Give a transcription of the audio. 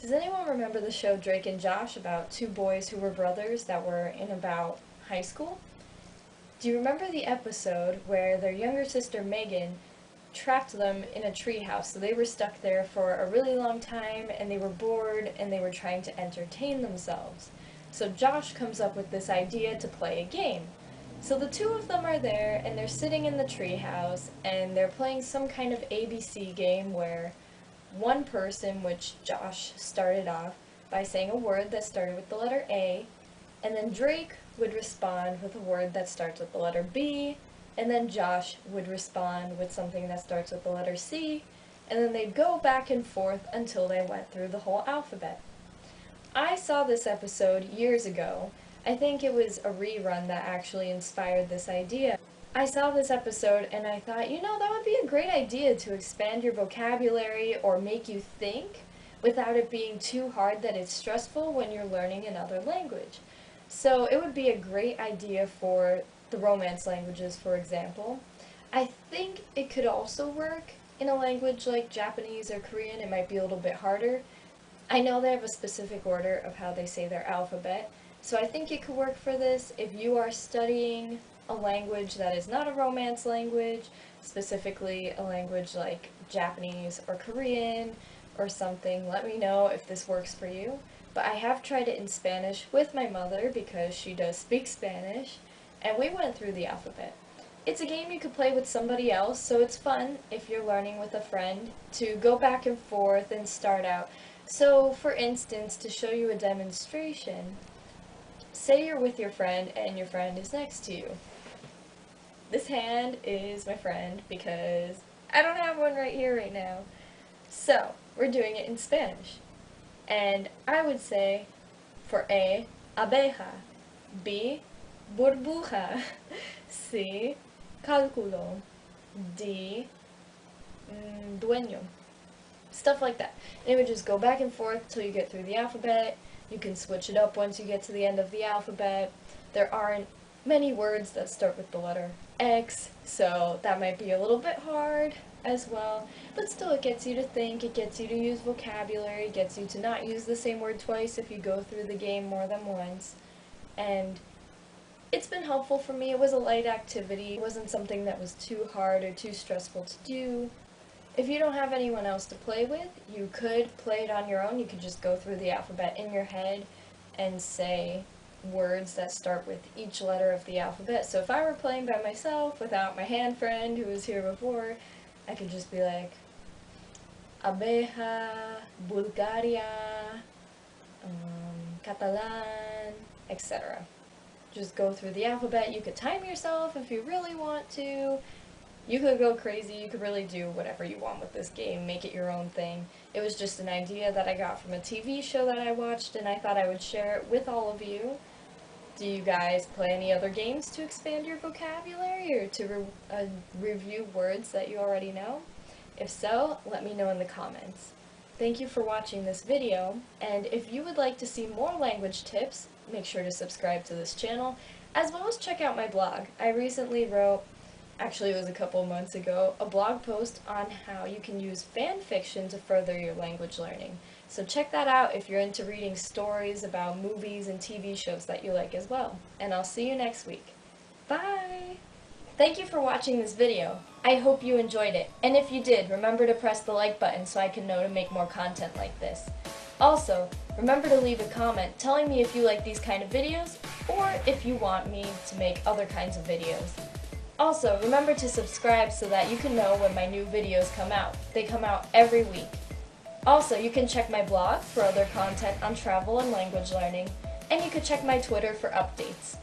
Does anyone remember the show Drake and Josh about two boys who were brothers that were in about high school? Do you remember the episode where their younger sister Megan trapped them in a treehouse? So they were stuck there for a really long time and they were bored and they were trying to entertain themselves. So Josh comes up with this idea to play a game. So the two of them are there and they're sitting in the treehouse and they're playing some kind of ABC game where one person, which Josh started off by saying a word that started with the letter A, and then Drake would respond with a word that starts with the letter B, and then Josh would respond with something that starts with the letter C, and then they'd go back and forth until they went through the whole alphabet. I saw this episode years ago. I think it was a rerun that actually inspired this idea. I saw this episode and I thought, that would be a great idea to expand your vocabulary or make you think without it being too hard that it's stressful when you're learning another language. So it would be a great idea for the Romance languages, for example. I think it could also work in a language like Japanese or Korean. It might be a little bit harder. I know they have a specific order of how they say their alphabet, so I think it could work for this. If you are studying a language that is not a Romance language, specifically a language like Japanese or Korean or something, let me know if this works for you. But I have tried it in Spanish with my mother because she does speak Spanish, and we went through the alphabet. It's a game you could play with somebody else, so it's fun if you're learning with a friend to go back and forth and start out. So, for instance, to show you a demonstration, say you're with your friend and your friend is next to you. This hand is my friend because I don't have one right here right now. So, we're doing it in Spanish. And I would say, for A, abeja, B, burbuja, C, cálculo, D, dueño. Stuff like that. And it would just go back and forth until you get through the alphabet. You can switch it up once you get to the end of the alphabet. There aren't many words that start with the letter X, so that might be a little bit hard as well. But still, it gets you to think, it gets you to use vocabulary, it gets you to not use the same word twice if you go through the game more than once. And it's been helpful for me. It was a light activity. It wasn't something that was too hard or too stressful to do. If you don't have anyone else to play with, you could play it on your own. You could just go through the alphabet in your head and say words that start with each letter of the alphabet. So if I were playing by myself without my hand friend who was here before, I could just be like abeja, Bulgaria, Catalan, etc. Just go through the alphabet. You could time yourself if you really want to. You could go crazy, you could really do whatever you want with this game, make it your own thing. It was just an idea that I got from a TV show that I watched, and I thought I would share it with all of you. Do you guys play any other games to expand your vocabulary, or to review words that you already know? If so, let me know in the comments. Thank you for watching this video, and if you would like to see more language tips, make sure to subscribe to this channel, as well as check out my blog. I recently wrote, actually it was a couple months ago, a blog post on how you can use fan fiction to further your language learning. So check that out if you're into reading stories about movies and TV shows that you like as well. And I'll see you next week. Bye! Thank you for watching this video. I hope you enjoyed it. And if you did, remember to press the like button so I can know to make more content like this. Also, remember to leave a comment telling me if you like these kind of videos or if you want me to make other kinds of videos. Also, remember to subscribe so that you can know when my new videos come out. They come out every week. Also, you can check my blog for other content on travel and language learning, and you can check my Twitter for updates.